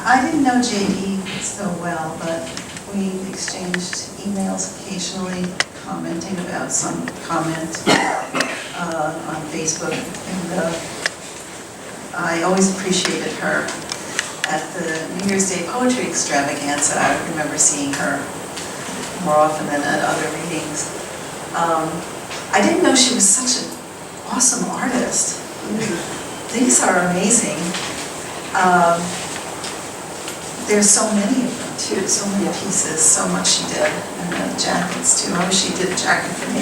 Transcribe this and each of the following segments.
I didn't know JD so well, but we exchanged emails occasionally, commenting about some comment on Facebook. And I always appreciated her. At the New Year's Day Poetry Extravaganza, I remember seeing her more often than at other readings. I didn't know she was such an awesome artist. These are amazing. There's so many of them too, so many pieces, so much she did. And the jackets too. I wish she did a jacket for me.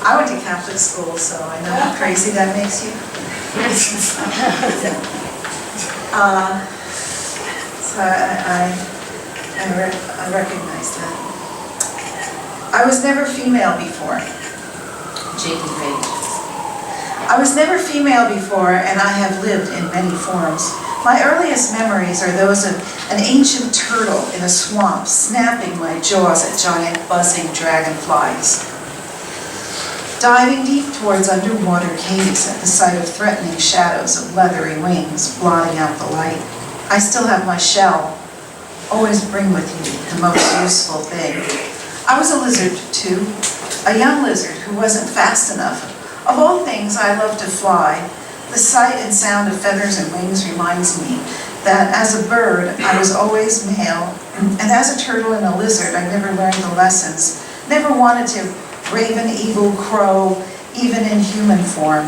I went to Catholic school, so I know how crazy that makes you. So I recognize that. I was never female before. J.D. Page. I was never female before, and I have lived in many forms. My earliest memories are those of an ancient turtle in a swamp, snapping my jaws at giant buzzing dragonflies. Diving deep towards underwater caves at the sight of threatening shadows of leathery wings blotting out the light. I still have my shell. Always bring with you the most useful thing. I was a lizard too, a young lizard who wasn't fast enough. Of all things, I love to fly. The sight and sound of feathers and wings reminds me that as a bird, I was always male, and as a turtle and a lizard, I never learned the lessons, never wanted to raven, evil, crow, even in human form.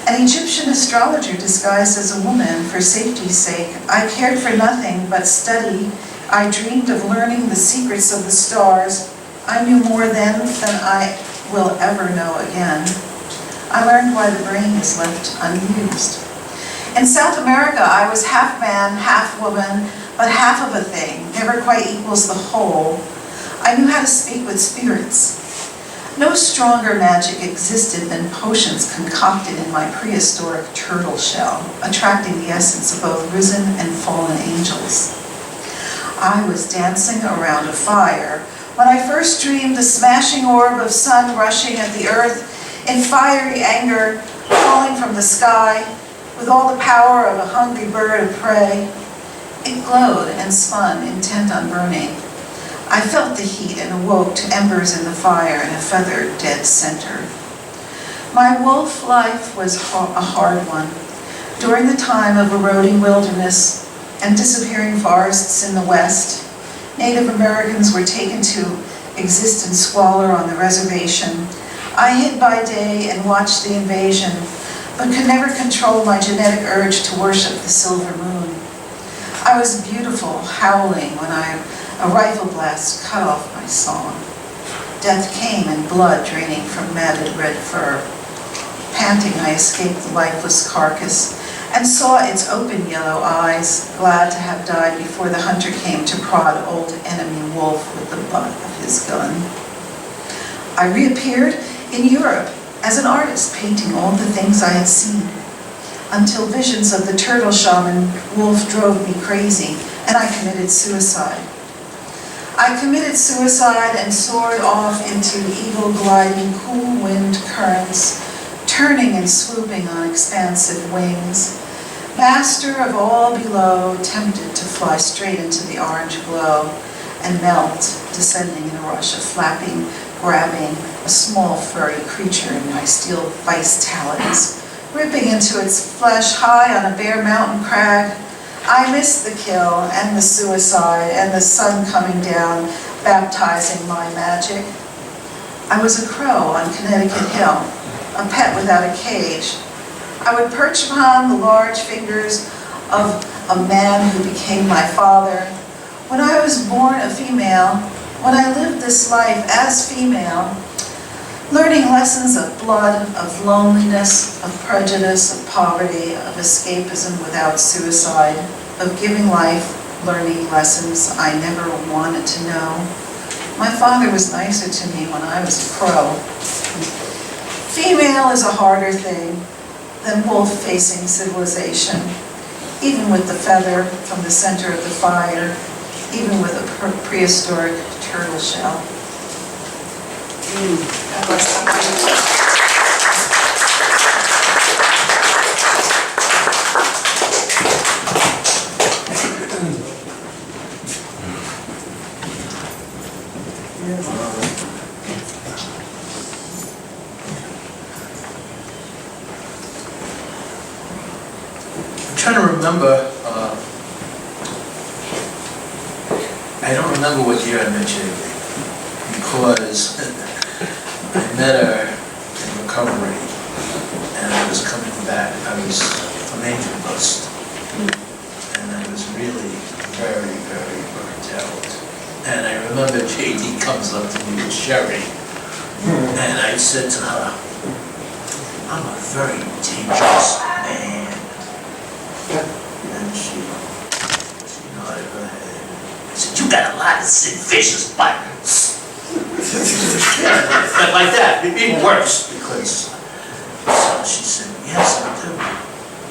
An Egyptian astrologer disguised as a woman for safety's sake. I cared for nothing but study. I dreamed of learning the secrets of the stars. I knew more then than I will ever know again. I learned why the brain is left unused. In South America, I was half man, half woman, but half of a thing, never quite equals the whole. I knew how to speak with spirits. No stronger magic existed than potions concocted in my prehistoric turtle shell, attracting the essence of both risen and fallen angels. I was dancing around a fire when I first dreamed the smashing orb of sun rushing at the earth in fiery anger, falling from the sky with all the power of a hungry bird of prey. It glowed and spun, intent on burning. I felt the heat and awoke to embers in the fire in a feathered dead center. My wolf life was a hard one. During the time of eroding wilderness and disappearing forests in the West, Native Americans were taken to exist in squalor on the reservation. I hid by day and watched the invasion, but could never control my genetic urge to worship the silver moon. I was beautiful, howling when a rifle blast cut off my song. Death came in blood draining from matted red fur. Panting, I escaped the lifeless carcass and saw its open yellow eyes, glad to have died before the hunter came to prod old enemy wolf with the butt of his gun. I reappeared in Europe as an artist, painting all the things I had seen, until visions of the turtle shaman wolf drove me crazy, and I committed suicide. I committed suicide and soared off into evil gliding cool wind currents, turning and swooping on expansive wings. Master of all below, tempted to fly straight into the orange glow and melt, descending in a rush of flapping, grabbing a small furry creature in my steel vice talons, ripping into its flesh high on a bare mountain crag. I missed the kill and the suicide and the sun coming down, baptizing my magic. I was a crow on Connecticut Hill, a pet without a cage. I would perch upon the large fingers of a man who became my father. When I was born a female, when I lived this life as female, learning lessons of blood, of loneliness, of prejudice, of poverty, of escapism without suicide, of giving life, learning lessons I never wanted to know. My father was nicer to me when I was a crow. Female is a harder thing than wolf-facing civilization, even with the feather from the center of the fire, even with a prehistoric turtle shell. God bless you. trying to remember, I don't remember what year I met Judy, because I met her in recovery, and I was coming back. I was from Angel Dust, and I was really very, very burnt out. And I remember JD comes up to me with Sherry, and I said to her, I'm a very dangerous man. And she nodded her head. I said, you got a lot of Sid Vicious buttons. Like that, even worse, because so she said, yes, I do.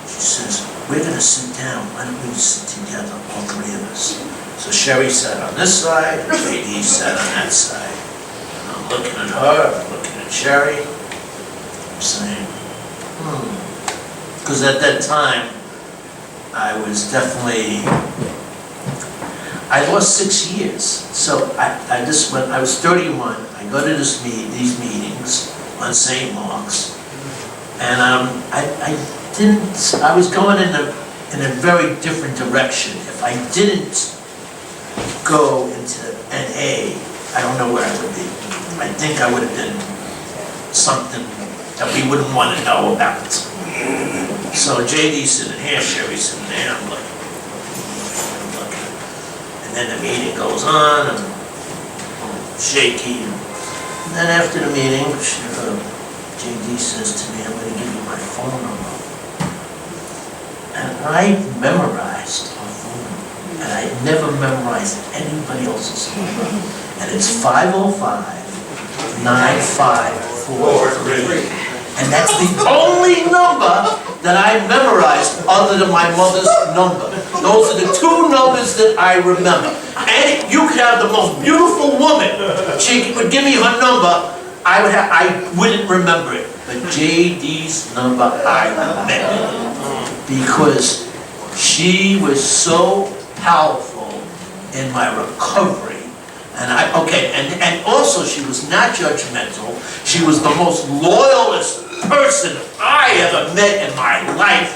She says, we're going to sit down. Why don't we sit together, all three of us? So Sherry sat on this side, JD sat on that side. And I'm looking at her, I'm looking at Sherry. I'm saying, because at that time, I was definitely, I lost 6 years. So I just went, I was 31, I go to these meetings on St. Mark's, and I was going in a very different direction. If I didn't go into NA, I don't know where I would be. I think I would have been something that we wouldn't want to know about. So JD's sitting here, Sherry's sitting there, I'm looking. And then the meeting goes on, and I'm shaky. And then after the meeting, JD says to me, I'm going to give you my phone number. And I memorized her phone number. And I never memorized anybody else's phone number. And it's 505-9543. And that's the only number that I memorized other than my mother's number. Those are the two numbers that I remember. And you could have the most beautiful woman. She would give me her number. I wouldn't remember it. But JD's number I remember. Because she was so powerful in my recovery. And and also she was not judgmental. She was the most loyalist person I ever met in my life.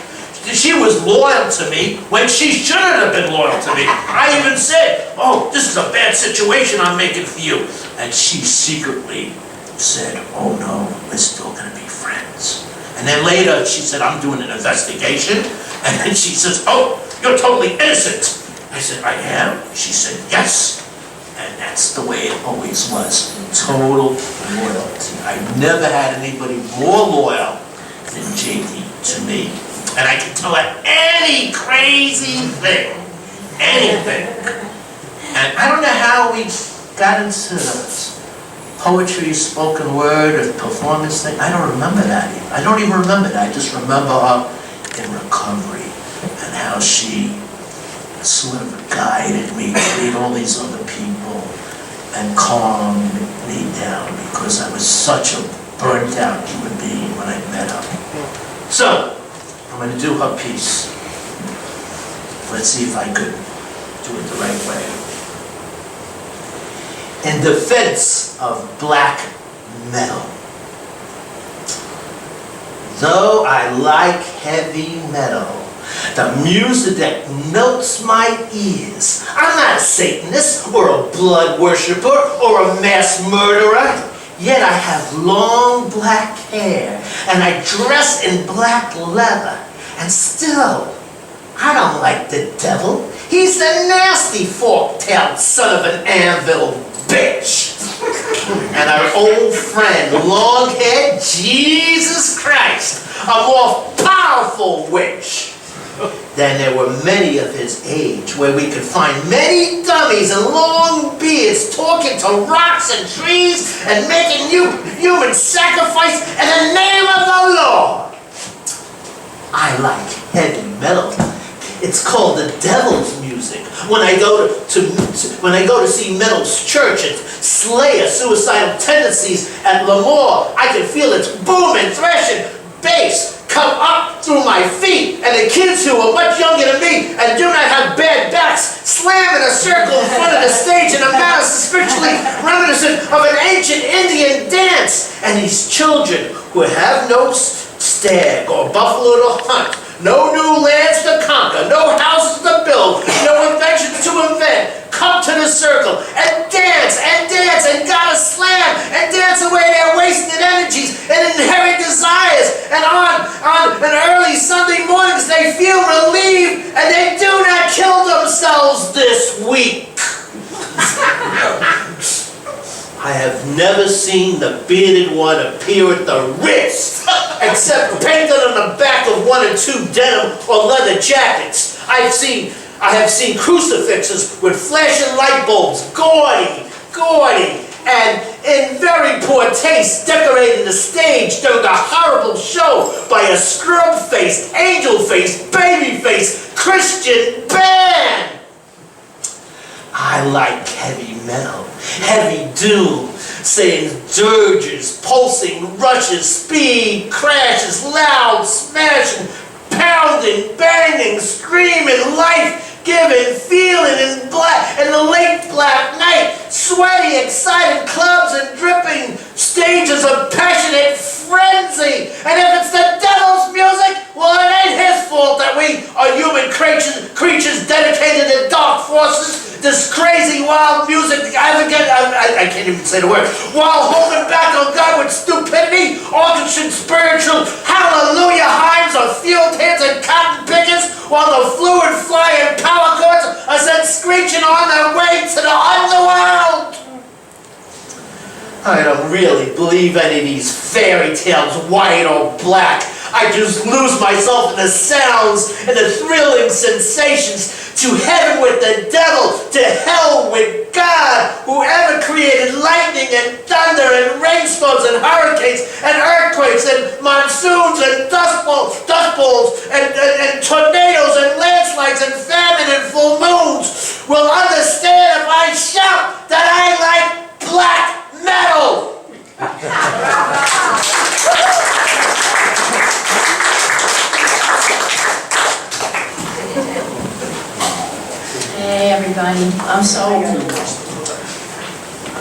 She was loyal to me when she shouldn't have been loyal to me. I even said, oh, this is a bad situation I'm making for you. And she secretly said, oh no, we're still gonna be friends. And then later she said, I'm doing an investigation. And then she says, oh, you're totally innocent. I said, I am? She said, yes. And that's the way it always was. Total loyalty. I never had anybody more loyal than JD to me. And I could tell her any crazy thing. Anything. And I don't know how we got into poetry, spoken word, or performance thing. I don't remember that even. I don't even remember that. I just remember her in recovery and how she sort of guided me to meet all these other people and calmed me down because I was such a burnt out human being when I met her. So, I'm going to do her piece. Let's see if I could do it the right way. In defense of black metal. Though I like heavy metal, the music that melts my ears. I'm not a Satanist or a blood worshiper or a mass murderer. Yet I have long black hair and I dress in black leather. And still, I don't like the devil. He's a nasty fork-tailed son of an anvil bitch. And our old friend, long-haired Jesus Christ, a more powerful witch. Then there were many of his age, where we could find many dummies and long beards talking to rocks and trees and making human sacrifice in the name of the Lord. I like heavy metal. It's called the devil's music. When I go to see Metal's church and Slayer suicidal tendencies at Lemoore, I can feel its booming, threshing bass come up through my feet, and the kids who are much younger than me and do not have bad backs slam in a circle in front of the stage in a manner spiritually reminiscent of an ancient Indian dance. And these children who have no stag or buffalo to hunt, no new lands to conquer, no houses to build, no inventions to invent. Come to the circle and dance and gotta slam and dance away their wasted energies and inherent desires. And on an early Sunday mornings they feel relieved and they do not kill themselves this week. I have never seen the bearded one appear at the Ritz, except painted on the back of one or two denim or leather jackets. I have seen crucifixes with flashing light bulbs, gaudy, and in very poor taste, decorating the stage during a horrible show by a scrub-faced, angel-faced, baby-faced Christian band. I like heavy metal, heavy doom, saying dirges, pulsing, rushes, speed, crashes, loud, smashing, pounding, banging, screaming, life-giving, feeling in black, in the late black night, sweaty, excited clubs and dripping stages of passionate frenzy. And if it's the devil's music, well, it ain't his fault that we are human creatures dedicated to dark forces. This crazy, wild music, I can't even say the word, while holding back on God with stupidity, orchestral spiritual hallelujah hymns or field hands and cotton pickers, while the fluid flying power chords are sent screeching on their way to the underworld. I don't really believe any of these fairy tales, white or black. I just lose myself in the sounds and the thrilling sensations. To heaven with the devil, to hell with God, whoever created lightning and thunder and rainstorms and hurricanes and earthquakes and monsoons and dust bowls and tornadoes and landslides and famine and full moons will understand if I shout that I like black metal. Hey everybody, I'm so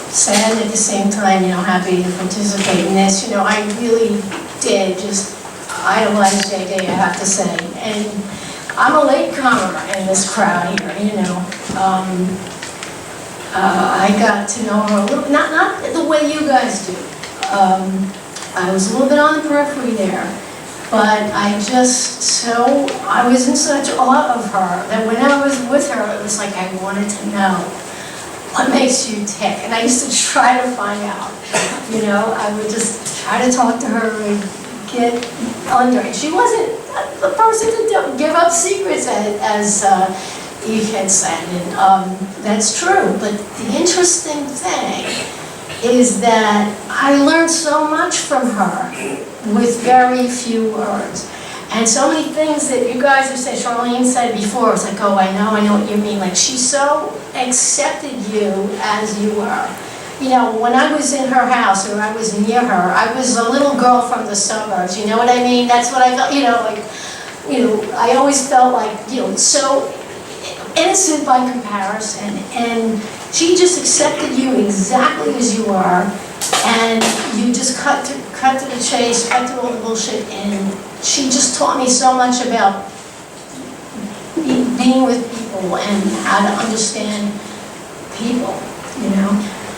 sad at the same time, happy to participate in this. I really did just idolize JJ, I have to say. And I'm a latecomer in this crowd here, I got to know her a little, not the way you guys do. I was a little bit on the periphery there. But I was in such awe of her that when I was with her, it was like I wanted to know what makes you tick. And I used to try to find out, I would just try to talk to her and get under it. She wasn't the person to give up secrets, as Eve had said, and that's true. But the interesting thing is that I learned so much from her with very few words. And so many things that you guys have said, Charlene said before, it's like, oh, I know what you mean. Like, she so accepted you as you were. When I was in her house or I was near her, I was a little girl from the suburbs, you know what I mean? That's what I felt, I always felt like, so innocent by comparison. And she just accepted you exactly as you are. And you just cut to the chase, cut through all the bullshit, and she just taught me so much about being with people and how to understand people,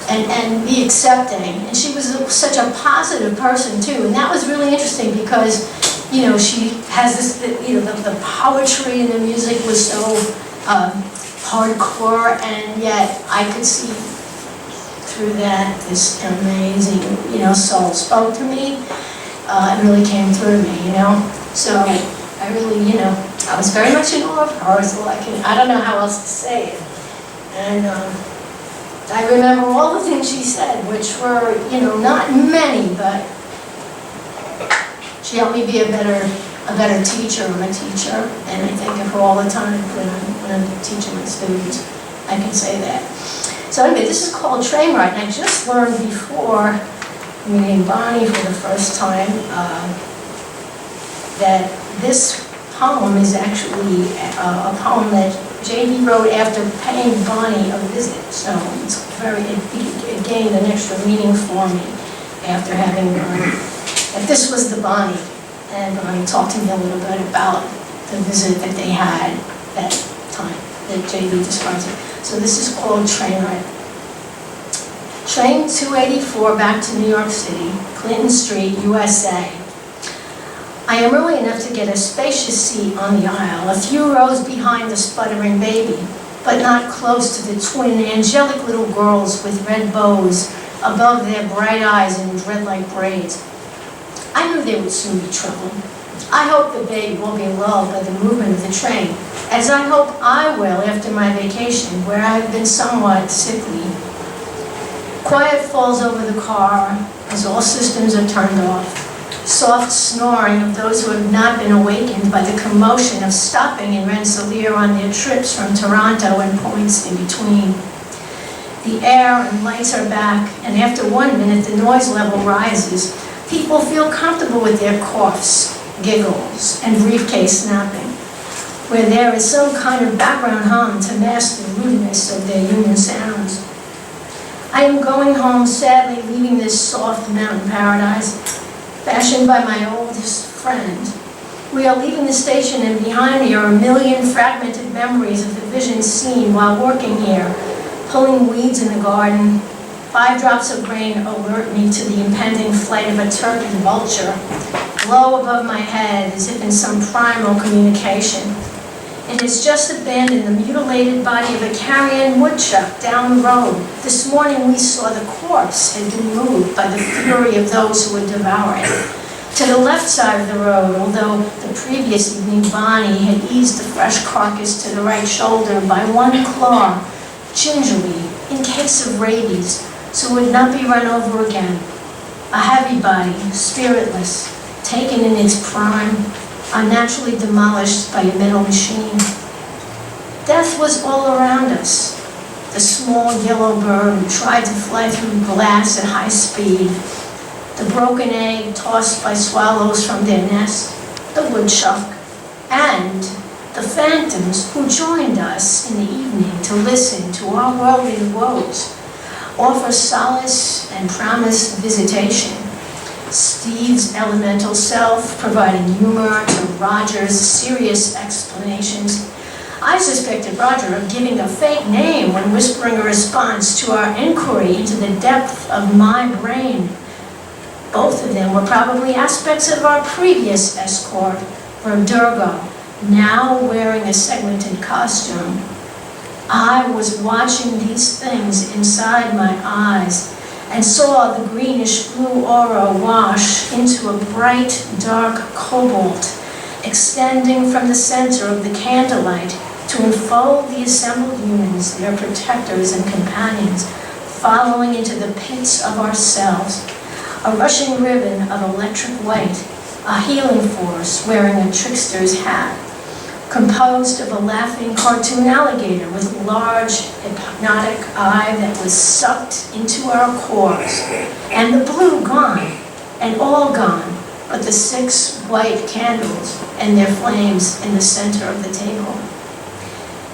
and be accepting. And she was such a positive person too, and that was really interesting because, she has this, the poetry and the music was so hardcore, and yet I could see through that this amazing, soul spoke to me. It really came through me, So I really, I was very much in awe of her, so I don't know how else to say it. And I remember all the things she said, which were, not many, but she helped me be a better teacher. I'm a teacher, and I think of her all the time when I'm teaching my students. I can say that. So anyway, this is called Train Ride, and I just learned before meeting Bonnie for the first time that this poem is actually a poem that J.D. wrote after paying Bonnie a visit. So it gained an extra meaning for me after having learned that this was the Bonnie and talked to me a little bit about the visit that they had that time, that JD describes it. So this is called Train Ride. Train 284 back to New York City, Clinton Street, USA. I am early enough to get a spacious seat on the aisle, a few rows behind the sputtering baby, but not close to the twin angelic little girls with red bows above their bright eyes and dread-like braids. I knew there would soon be trouble. I hope the baby will be lulled by the movement of the train, as I hope I will after my vacation, where I have been somewhat sickly. Quiet falls over the car as all systems are turned off. Soft snoring of those who have not been awakened by the commotion of stopping in Rensselaer on their trips from Toronto and points in between. The air and lights are back, and after 1 minute the noise level rises. People feel comfortable with their coughs, giggles, and briefcase snapping, where there is some kind of background hum to mask the rudeness of their human sounds. I am going home, sadly leaving this soft mountain paradise, fashioned by my oldest friend. We are leaving the station, and behind me are a million fragmented memories of the vision seen while working here, pulling weeds in the garden. 5 drops of rain alert me to the impending flight of a turkey vulture, low above my head as if in some primal communication. It has just abandoned the mutilated body of a carrion woodchuck down the road. This morning we saw the corpse had been moved by the fury of those who would devour it. To the left side of the road, although the previous evening Bonnie had eased the fresh carcass to the right shoulder by one claw, gingerly, in case of rabies, so it would not be run over again. A heavy body, spiritless, taken in its prime, unnaturally demolished by a metal machine. Death was all around us. The small yellow bird who tried to fly through glass at high speed, the broken egg tossed by swallows from their nest, the woodchuck, and the phantoms who joined us in the evening to listen to our worldly woes, offer solace and promise visitation. Steve's elemental self providing humor to Roger's serious explanations. I suspected Roger of giving a fake name when whispering a response to our inquiry into the depth of my brain. Both of them were probably aspects of our previous escort, Verdugo, now wearing a segmented costume. I was watching these things inside my eyes and saw the greenish-blue aura wash into a bright, dark cobalt, extending from the center of the candlelight to enfold the assembled humans, their protectors and companions, following into the pits of ourselves. A rushing ribbon of electric white, a healing force wearing a trickster's hat, composed of a laughing cartoon alligator with a large, hypnotic eye that was sucked into our cores, and the blue gone, and all gone, but the 6 white candles and their flames in the center of the table.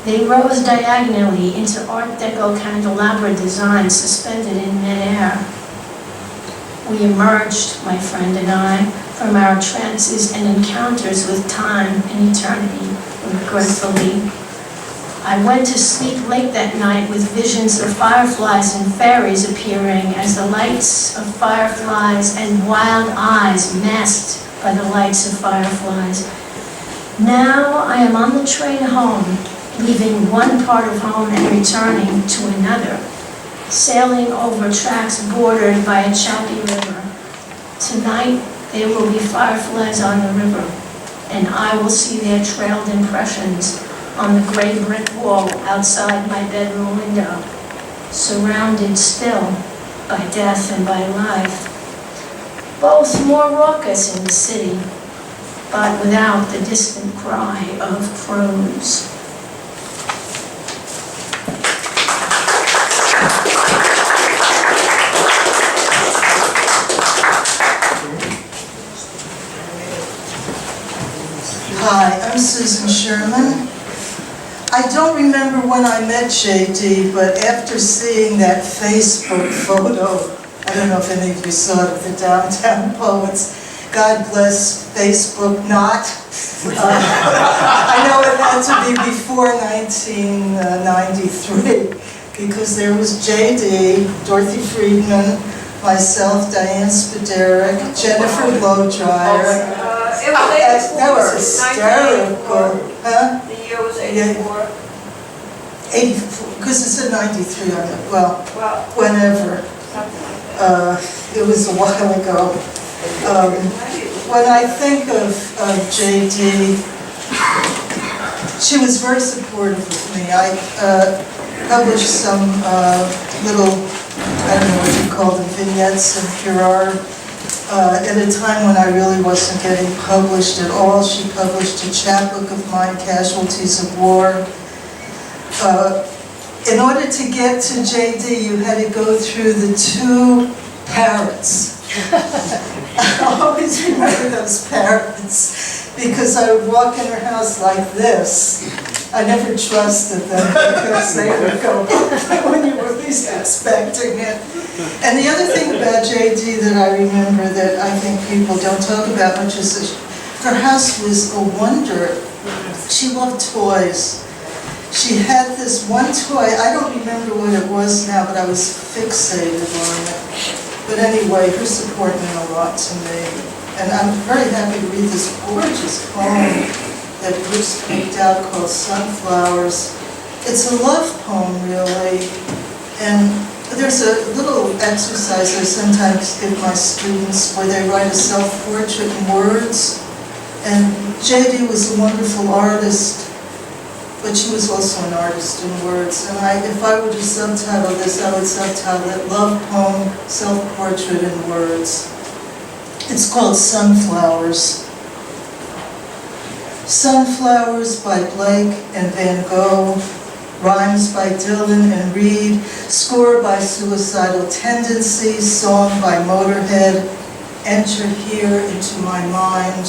They rose diagonally into Art Deco candelabra designs suspended in midair. We emerged, my friend and I, from our trances and encounters with time and eternity, regretfully. I went to sleep late that night with visions of fireflies and fairies appearing as the lights of fireflies and wild eyes masked by the lights of fireflies. Now I am on the train home, leaving one part of home and returning to another, sailing over tracks bordered by a choppy river. Tonight there will be fireflies on the river, and I will see their trailed impressions on the gray brick wall outside my bedroom window, surrounded still by death and by life. Both more raucous in the city, but without the distant cry of crows. Hi, I'm Susan Sherman. I don't remember when I met JD, but after seeing that Facebook photo, I don't know if any of you saw it, of the downtown poets, God bless Facebook not. I know it had to be before 1993, because there was J.D., Dorothy Friedman, myself, Diane Spaderic, Jennifer Blowdryer. It was 84. That was hysterical. Huh? The year was 84. 84, because it said 93 on it. Well, Well, whenever. something like that. It was a while ago. When I think of J.D., she was very supportive of me. I published some little, I don't know what you call them, vignettes in Girard. At a time when I really wasn't getting published at all. She published a chapbook of mine, Casualties of War. In order to get to J.D., you had to go through the two parrots. I always remember those parrots, because I would walk in her house like this. I never trusted them, because they would go when you were least expecting it. And the other thing about J.D. that I remember that I think people don't talk about much is that her house was a wonder. She loved toys. She had this one toy, I don't remember what it was now, but I was fixated on it. But anyway, her support meant a lot to me. And I'm very happy to read this gorgeous poem that Bruce picked out called Sunflowers. It's a love poem, really. And there's a little exercise I sometimes give my students where they write a self-portrait in words. And J.D. was a wonderful artist, but she was also an artist in words. And if I were to subtitle this, I would subtitle it Love Poem, Self-Portrait in Words. It's called Sunflowers. Sunflowers by Blake and Van Gogh, rhymes by Dylan and Reed, score by Suicidal Tendencies, song by Motorhead, enter here into my mind.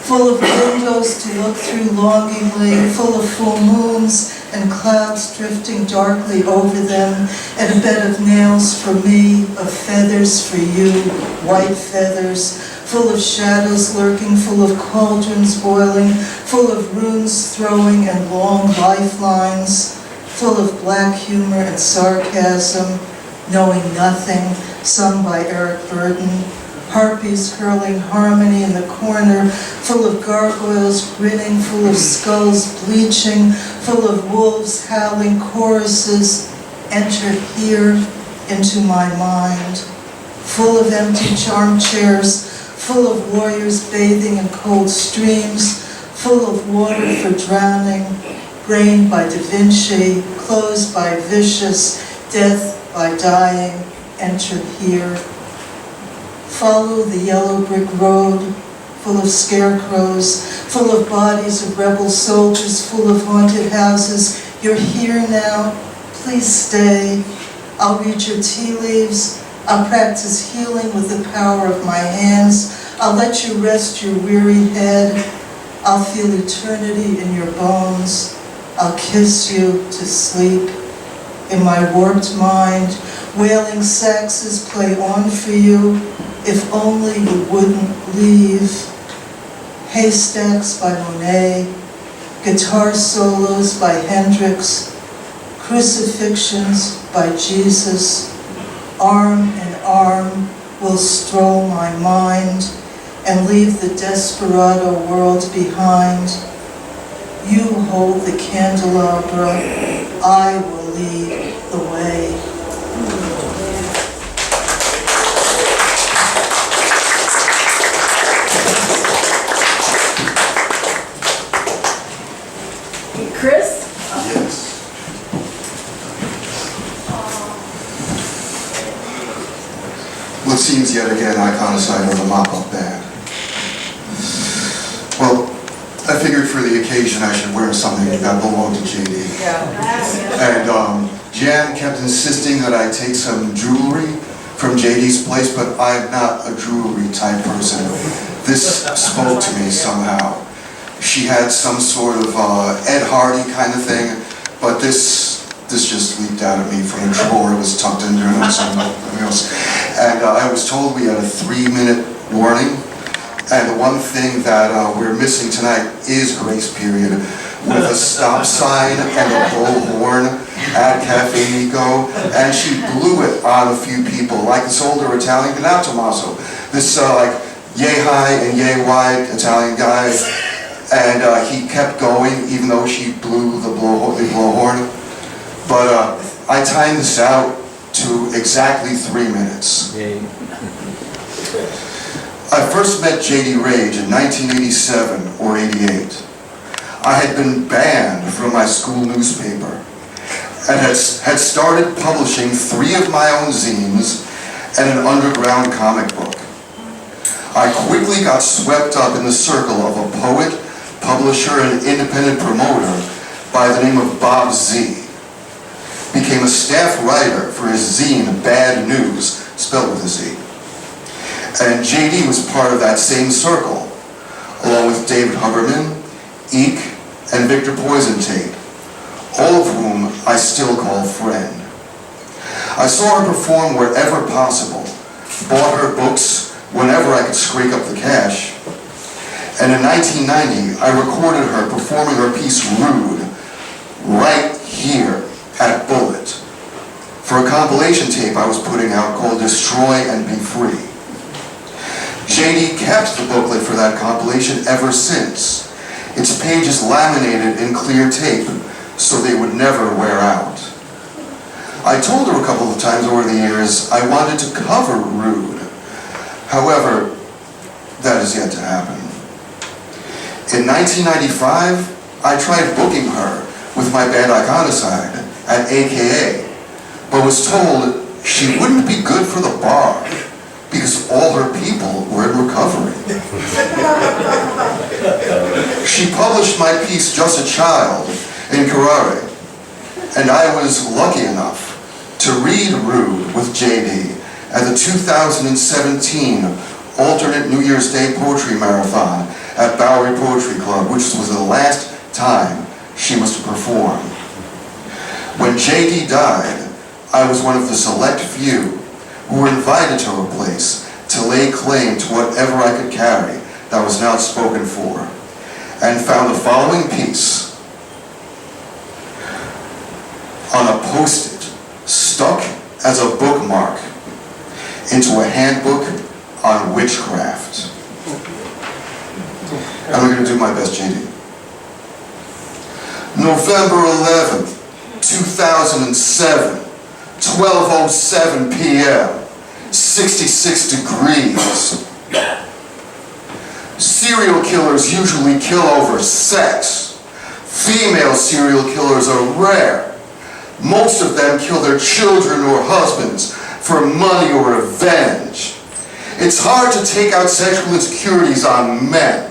Full of windows to look through longingly, full of full moons and clouds drifting darkly over them, and a bed of nails for me, of feathers for you, white feathers, full of shadows lurking, full of cauldrons boiling, full of runes throwing and long lifelines, full of black humor and sarcasm, knowing nothing, sung by Eric Burden. Harpies hurling harmony in the corner, full of gargoyles grinning, full of skulls bleaching, full of wolves howling choruses, enter here into my mind. Full of empty armchairs, full of warriors bathing in cold streams, full of water for drowning, brain by Da Vinci, clothes by Vicious, death by dying, enter here. Follow the yellow brick road, full of scarecrows, full of bodies of rebel soldiers, full of haunted houses. You're here now, please stay. I'll read your tea leaves. I'll practice healing with the power of my hands. I'll let you rest your weary head. I'll feel eternity in your bones. I'll kiss you to sleep. In my warped mind, wailing saxes play on for you. If only you wouldn't leave. Haystacks by Monet, guitar solos by Hendrix, crucifixions by Jesus. Arm in arm will stroll my mind and leave the desperado world behind. You hold the candelabra, I will lead the way. Chris? Yes. Well, it seems yet again Iconicide on the mop-up band. Well, I figured for the occasion I should wear something that belonged to JD. And Jan kept insisting that I take some jewelry from JD's place, but I'm not a jewelry type person. This spoke to me somehow. She had some sort of Ed Hardy kind of thing, but this just leaped out at me from a drawer. It was tucked in there and something else. And I was told we had a 3-minute warning, And the one thing that we're missing tonight is Grace Period, with a stop sign and a bullhorn at Cafe Nico, and she blew it on a few people, like this older Italian, now Tommaso, this like yay high and yay wide Italian guy, and he kept going even though she blew the blowhorn. But I timed this out to exactly 3 minutes. I first met J.D. Rage in 1987 or 88. I had been banned from my school newspaper and had started publishing 3 of my own zines and an underground comic book. I quickly got swept up in the circle of a poet, publisher, and independent promoter by the name of Bob Z. Became a staff writer for his zine, Bad News, spelled with a Z. And J.D. was part of that same circle, along with David Huberman, Eek, and Victor Poisentate, all of whom I still call friend. I saw her perform wherever possible, bought her books whenever I could scrape up the cash, and in 1990 I recorded her performing her piece Rude right here at Bullet for a compilation tape I was putting out called Destroy and Be Free. J.D. kept the booklet for that compilation ever since. Its pages laminated in clear tape so they would never wear out. I told her a couple of times over the years I wanted to cover Rude. However, that is yet to happen. In 1995, I tried booking her with my band Iconicide at AKA, but was told she wouldn't be good for the bar because all her people were in recovery. She published my piece Just a Child in Carrare, and I was lucky enough to read Rude with J.D. at the 2017 alternate New Year's Day Poetry Marathon at Bowery Poetry Club, which was the last time she was to perform. When J.D. died, I was one of the select few who were invited to her place to lay claim to whatever I could carry that was not spoken for, and found the following piece on a post-it stuck as a bookmark into a handbook on witchcraft. And I'm going to do my best, J.D. November 11th, 2007, 12:07 p.m., 66 degrees. Serial killers usually kill over sex. Female serial killers are rare. Most of them kill their children or husbands for money or revenge. It's hard to take out sexual insecurities on men.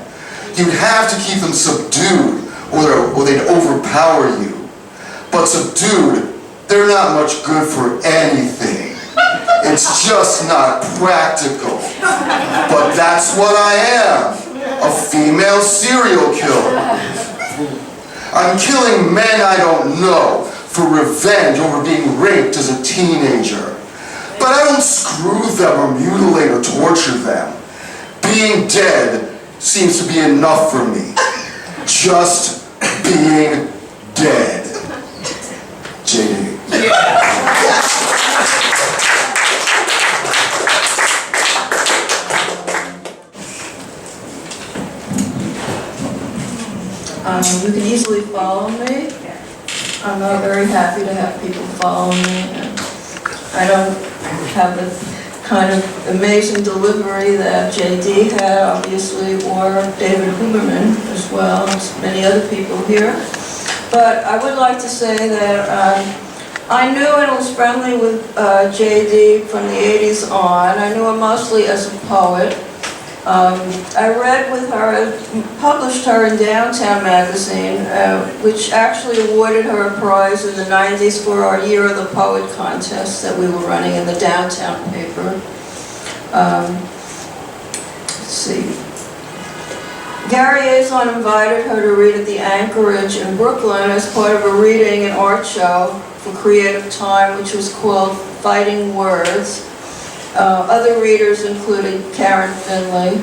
You'd have to keep them subdued or they'd overpower you. But subdued, they're not much good for anything. It's just not practical. But that's what I am, a female serial killer. I'm killing men I don't know for revenge over being raped as a teenager. But I don't screw them or mutilate or torture them. Being dead seems to be enough for me. Just being dead. J.D. You can easily follow me. I'm not very happy to have people follow me. And I don't have the kind of amazing delivery that J.D. had, obviously, or David Huberman as well, as many other people here. But I would like to say that I knew and was friendly with J.D. from the 80s on. I knew her mostly as a poet. I read with her, published her in Downtown magazine, which actually awarded her a prize in the 90s for our Year of the Poet contest that we were running in the Downtown paper. Let's see. Gary Azon invited her to read at the Anchorage in Brooklyn as part of a reading and art show for Creative Time, which was called Fighting Words. Other readers included Karen Finley.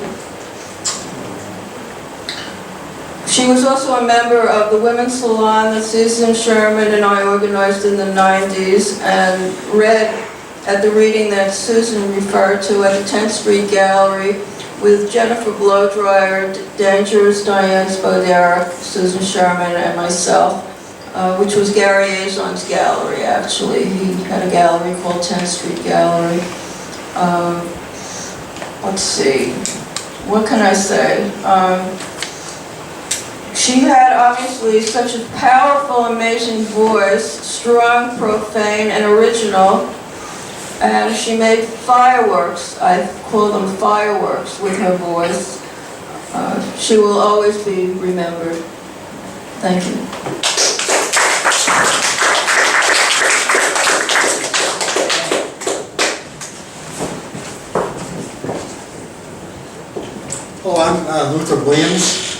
She was also a member of the Women's Salon that Susan Sherman and I organized in the 90s, and read at the reading that Susan referred to at the 10th Street Gallery with Jennifer Blowdryer, Dangerous, Diane Spodera, Susan Sherman, and myself, which was Gary Azon's gallery, actually. He had a gallery called 10th Street Gallery. Let's see, what can I say? She had obviously such a powerful, amazing voice, strong, profane, and original. And she made fireworks, I call them fireworks, with her voice. She will always be remembered. Thank you. Hello, I'm Luther Williams.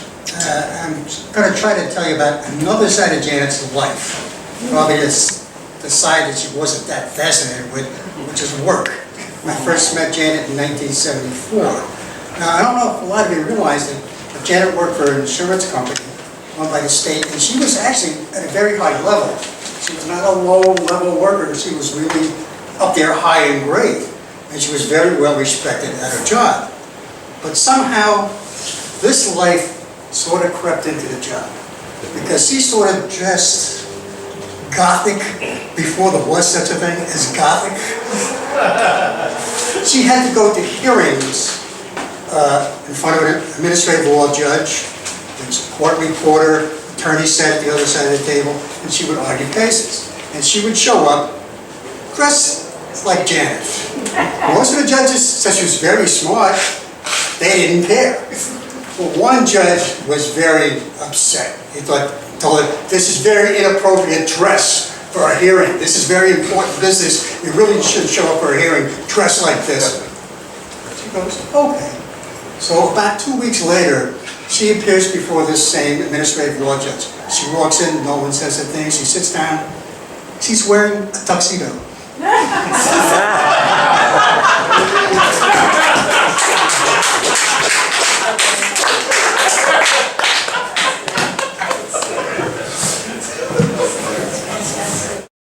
I'm going to try to tell you about another side of Janet's life. Probably it's the side that she wasn't that fascinated with, which is work. I first met Janet in 1974. Now, I don't know if a lot of you realize that Janet worked for an insurance company owned by the state, and she was actually at a very high level. She was not a low-level worker. She was really up there high in grade, and she was very well respected at her job. But somehow, this life sort of crept into the job, because she sort of dressed Gothic before there was such a thing as Gothic. She had to go to hearings in front of an administrative law judge, there's a court reporter, attorney sat at the other side of the table, and she would argue cases. And she would show up dressed like Janet. Most of the judges, since she was very smart, they didn't care. Well, one judge was very upset. He told her, this is very inappropriate dress for a hearing. This is very important business. You really shouldn't show up for a hearing dressed like this. She goes, okay. So about 2 weeks later, she appears before this same administrative law judge. She walks in, no one says a thing. She sits down. She's wearing a tuxedo.